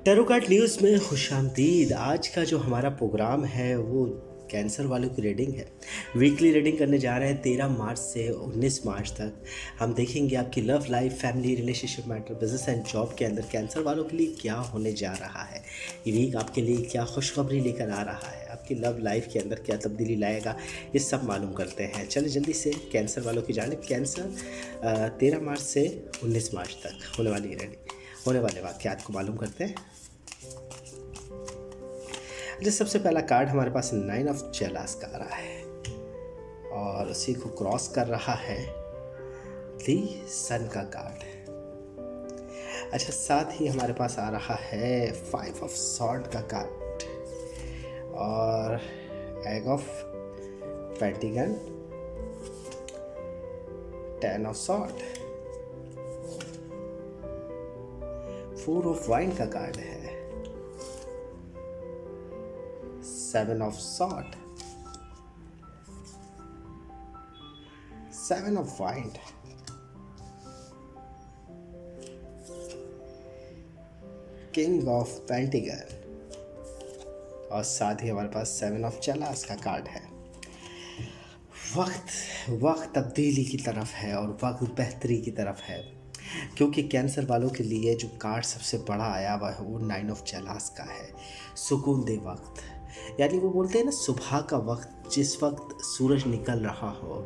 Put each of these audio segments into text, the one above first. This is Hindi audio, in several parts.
टैरोकार्ड न्यूज़ में खुशामदीद। आज का जो हमारा प्रोग्राम है वो कैंसर वालों की रीडिंग है। वीकली रीडिंग करने जा रहे हैं 13 मार्च से 19 मार्च तक। हम देखेंगे आपकी love life, family, relationship matter, business and job के अंदर कैंसर वालों के लिए क्या होने जा रहा है। ये वीक आपके लिए क्या खुशखबरी लेकर आ रहा है, आपकी लव लाइफ के अंदर क्या तब्दीली लाएगा, ये सब मालूम करते हैं। चलिए जल्दी से कैंसर वालों की जानिब। कैंसर 13 मार्च से 19 मार्च तक होने वाले वाक़यात को मालूम करते हैं। जो सबसे पहला कार्ड हमारे पास 9 ऑफ चेलास का आ रहा है और उसी को क्रॉस कर रहा है दी सन का कार्ड। अच्छा, साथ ही हमारे पास आ रहा है 5 ऑफ सॉर्ड का कार्ड और ace of pentacles, 10 of sword, 4 of wine का कार्ड है, 7 of sword, 7 of wine, King of Pentagon और साथ ही हमारे पास 7 of चलास का कार्ड है। वक्त तब्दीली की तरफ है और वक्त बेहतरी की तरफ है, क्योंकि कैंसर वालों के लिए जो कार्ड सबसे बड़ा आया हुआ है वो 9 ऑफ चलास का है। सुकून दे वक्त, यानी वो बोलते हैं ना, सुबह का वक्त, जिस वक्त सूरज निकल रहा हो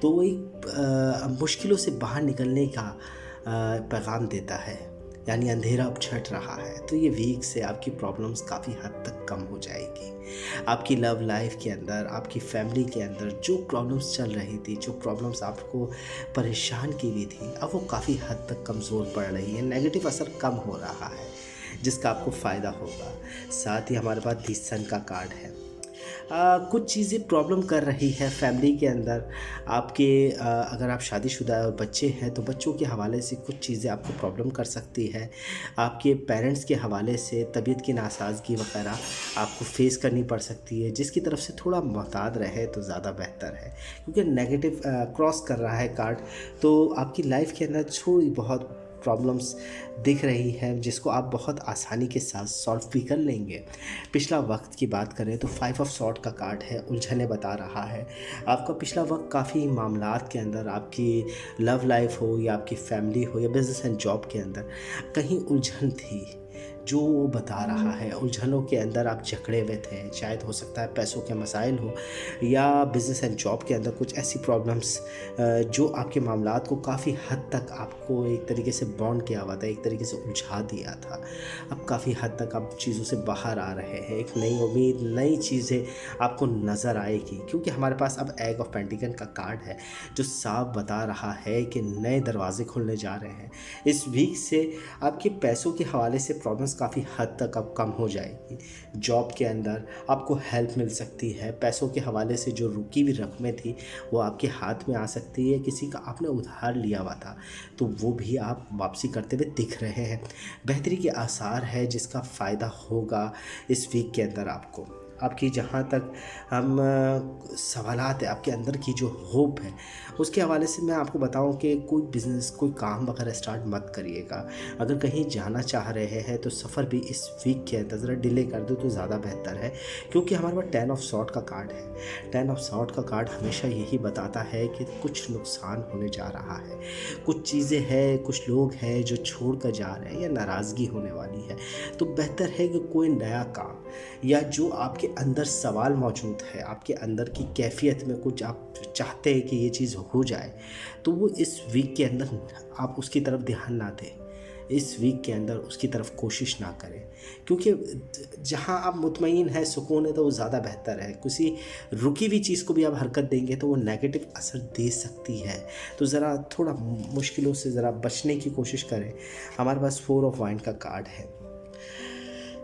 तो वो एक मुश्किलों से बाहर निकलने का पैगाम देता है, यानी अंधेरा अब छट रहा है। तो ये वीक से आपकी प्रॉब्लम्स काफ़ी हद तक कम हो जाएगी। आपकी लव लाइफ के अंदर, आपकी फैमिली के अंदर जो प्रॉब्लम्स चल रही थी, जो प्रॉब्लम्स आपको परेशान की हुई थी, अब वो काफ़ी हद तक कमज़ोर पड़ रही है। नेगेटिव असर कम हो रहा है जिसका आपको फ़ायदा होगा। साथ ही हमारे पास दी सन का कार्ड है। कुछ चीज़ें प्रॉब्लम कर रही है फैमिली के अंदर आपके। अगर आप शादीशुदा और बच्चे हैं तो बच्चों के हवाले से कुछ चीज़ें आपको प्रॉब्लम कर सकती है। आपके पेरेंट्स के हवाले से तबीयत की नासाजगी वगैरह आपको फेस करनी पड़ सकती है, जिसकी तरफ से थोड़ा मोहतात रहे तो ज़्यादा बेहतर है, क्योंकि नेगेटिव क्रॉस कर रहा है कार्ड। तो आपकी लाइफ के अंदर थोड़ी बहुत प्रॉब्लम्स दिख रही है जिसको आप बहुत आसानी के साथ सॉल्व भी कर लेंगे। पिछला वक्त की बात करें तो 5 ऑफ सॉर्ड का कार्ड है, उलझने बता रहा है। आपका पिछला वक्त काफ़ी मामलात के अंदर, आपकी लव लाइफ हो या आपकी फैमिली हो या बिज़नेस एंड जॉब के अंदर कहीं उलझन थी, जो वो बता रहा है। उलझनों के अंदर आप जकड़े हुए थे, शायद हो सकता है पैसों के मसाइल हो या बिज़नेस एंड जॉब के अंदर कुछ ऐसी प्रॉब्लम्स जो आपके मामलात को काफ़ी हद तक आपको एक तरीके से बॉन्ड किया हुआ था, एक तरीके से उलझा दिया था। अब काफ़ी हद तक आप चीज़ों से बाहर आ रहे हैं, एक नई उम्मीद, नई चीज़ें आपको नज़र आएगी, क्योंकि हमारे पास अब एग ऑफ पेंटिगन का कार्ड है जो साफ बता रहा है कि नए दरवाजे खुलने जा रहे हैं। इस वीक से आपके पैसों के हवाले से प्रॉब्लम्स काफ़ी हद तक अब कम हो जाएगी। जॉब के अंदर आपको हेल्प मिल सकती है। पैसों के हवाले से जो रुकी हुई रकमें थी वो आपके हाथ में आ सकती है। किसी का आपने उधार लिया हुआ था तो वो भी आप वापसी करते हुए दिख रहे हैं। बेहतरी के आसार है जिसका फ़ायदा होगा इस वीक के अंदर आपको। आपकी जहाँ तक हम सवालात है, आपके अंदर की जो होप है, उसके हवाले से मैं आपको बताऊं कि कोई बिज़नेस, कोई काम वगैरह स्टार्ट मत करिएगा। अगर कहीं जाना चाह रहे हैं तो सफ़र भी इस वीक के अंदर ज़रा डिले कर दो तो ज़्यादा बेहतर है, क्योंकि हमारे पास 10 ऑफ सॉर्ड का कार्ड है। 10 ऑफ सॉर्ड का कार्ड हमेशा यही बताता है कि कुछ नुकसान होने जा रहा है, कुछ चीज़ें हैं, कुछ लोग हैं जो छोड़ कर जा रहे हैं या नाराज़गी होने वाली है। तो बेहतर है कि कोई नया काम या जो आपके अंदर सवाल मौजूद है, आपके अंदर की कैफियत में कुछ आप चाहते हैं कि ये चीज़ हो जाए, तो वो इस वीक के अंदर आप उसकी तरफ ध्यान ना दें, इस वीक के अंदर उसकी तरफ कोशिश ना करें, क्योंकि जहां आप मुतमईन है, सुकून है, तो वो ज़्यादा बेहतर है। किसी रुकी हुई चीज़ को भी आप हरकत देंगे तो वो नेगेटिव असर दे सकती है। तो ज़रा थोड़ा मुश्किलों से ज़रा बचने की कोशिश करें। हमारे पास 4 ऑफ वाइन का कार्ड है।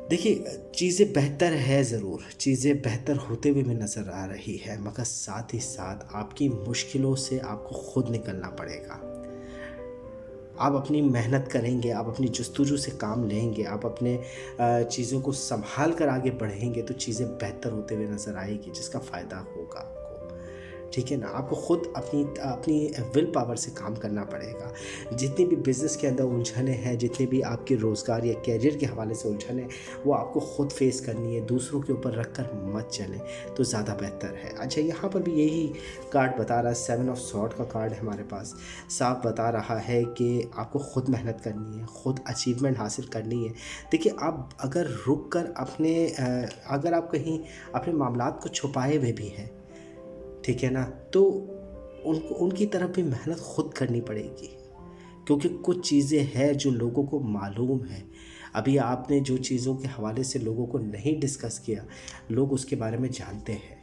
देखिए, चीज़ें बेहतर है, ज़रूर चीज़ें बेहतर होते हुए भी नज़र आ रही है, मगर साथ ही साथ आपकी मुश्किलों से आपको खुद निकलना पड़ेगा। आप अपनी मेहनत करेंगे, आप अपनी जस्तुजू से काम लेंगे, आप अपने चीज़ों को संभाल कर आगे बढ़ेंगे तो चीज़ें बेहतर होते हुए नज़र आएगी, जिसका फ़ायदा होगा आपको। ठीक है ना। आपको खुद अपनी अपनी विल पावर से काम करना पड़ेगा। जितनी भी बिज़नेस के अंदर उलझने हैं, जितने भी आपके रोज़गार या करियर के हवाले से उलझने, वो आपको खुद फेस करनी है, दूसरों के ऊपर रख कर मत चलें तो ज़्यादा बेहतर है। अच्छा, यहाँ पर भी यही कार्ड बता रहा है, 7 ऑफ सॉर्ड का कार्ड है हमारे पास। साफ बता रहा है कि आपको खुद मेहनत करनी है, खुद अचीवमेंट हासिल करनी है। देखिए, आप अगर रुक कर अगर आप कहीं अपने मामलात को छुपाए हुए भी हैं, ठीक है ना, तो उनकी तरफ भी मेहनत खुद करनी पड़ेगी। क्योंकि कुछ चीज़ें हैं जो लोगों को मालूम है, अभी आपने जो चीज़ों के हवाले से लोगों को नहीं डिस्कस किया, लोग उसके बारे में जानते हैं।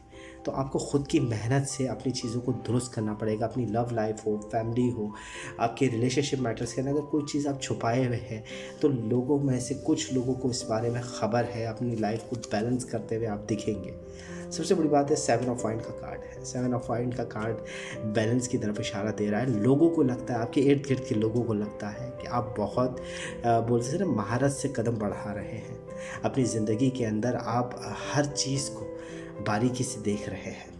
तो आपको ख़ुद की मेहनत से अपनी चीज़ों को दुरुस्त करना पड़ेगा। अपनी लव लाइफ हो, फैमिली हो, आपके रिलेशनशिप मैटर्स के अंदर अगर कोई चीज़ आप छुपाए हुए हैं तो लोगों में से कुछ लोगों को इस बारे में ख़बर है। अपनी लाइफ को बैलेंस करते हुए आप दिखेंगे। सबसे बड़ी बात है, 7 ऑफ वाइंड का कार्ड है। 7 ऑफ वाइंड का कार्ड बैलेंस की तरफ इशारा दे रहा है। लोगों को लगता है, आपके इर्द गिर्द के लोगों को लगता है कि आप बहुत बोलते हैं ना, महारत से कदम बढ़ा रहे हैं अपनी ज़िंदगी के अंदर। आप हर चीज़ को बारीकी से देख रहे हैं,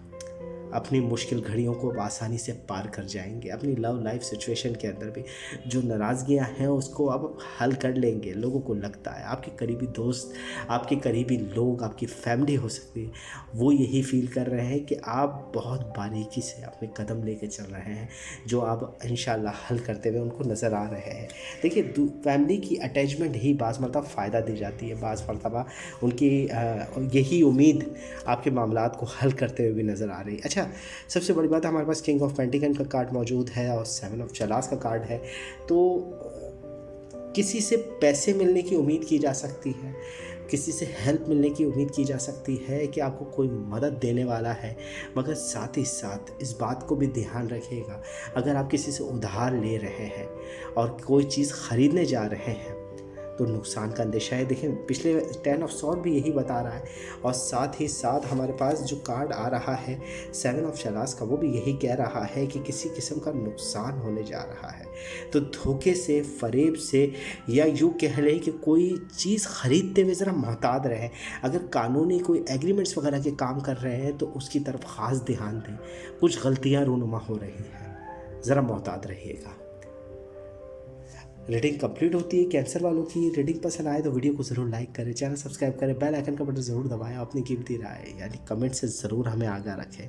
अपनी मुश्किल घड़ियों को आसानी से पार कर जाएंगे। अपनी लव लाइफ सिचुएशन के अंदर भी जो नाराज़गियाँ हैं उसको आप हल कर लेंगे। लोगों को लगता है, आपके करीबी दोस्त, आपके करीबी लोग, आपकी फैमिली हो सकती है, वो यही फील कर रहे हैं कि आप बहुत बारीकी से अपने कदम लेके चल रहे हैं, जो आप इंशाल्लाह हल करते हुए उनको नज़र आ रहे हैं। देखिए, फैमिली की अटैचमेंट ही बाज़ मरतबा फ़ायदा दी जाती है, बाज़ मरतबा उनकी यही उम्मीद आपके मामलात को हल करते हुए भी नज़र आ रही है। अच्छा, सबसे बड़ी बात है, हमारे पास किंग ऑफ पेंटिकल का कार्ड मौजूद है और 7 ऑफ चलास का कार्ड है। तो किसी से पैसे मिलने की उम्मीद की जा सकती है, किसी से हेल्प मिलने की उम्मीद की जा सकती है कि आपको कोई मदद देने वाला है। मगर साथ ही साथ इस बात को भी ध्यान रखिएगा, अगर आप किसी से उधार ले रहे हैं और कोई चीज़ ख़रीदने जा रहे हैं तो नुकसान का अंदेशा है। देखें, पिछले 10 ऑफ सॉर्ड भी यही बता रहा है और साथ ही साथ हमारे पास जो कार्ड आ रहा है 7 ऑफ चलास का, वो भी यही कह रहा है कि किसी किस्म का नुकसान होने जा रहा है। तो धोखे से, फरेब से, या यूँ कह लें कि कोई चीज़ ख़रीदते हुए ज़रा मोहतात रहें। अगर कानूनी कोई एग्रीमेंट्स वगैरह के काम कर रहे हैं तो उसकी तरफ ख़ास ध्यान दें। कुछ गलतियाँ रूनुमा हो रही हैं, ज़रा मोहतात रहिएगा। रीडिंग कंप्लीट होती है। कैंसर वालों की रीडिंग पसंद आए तो वीडियो को ज़रूर लाइक करें, चैनल सब्सक्राइब करें, बेल आइकन का बटन ज़रूर दबाएं, अपनी कीमती राय यानी कमेंट से ज़रूर हमें आगाह रखें।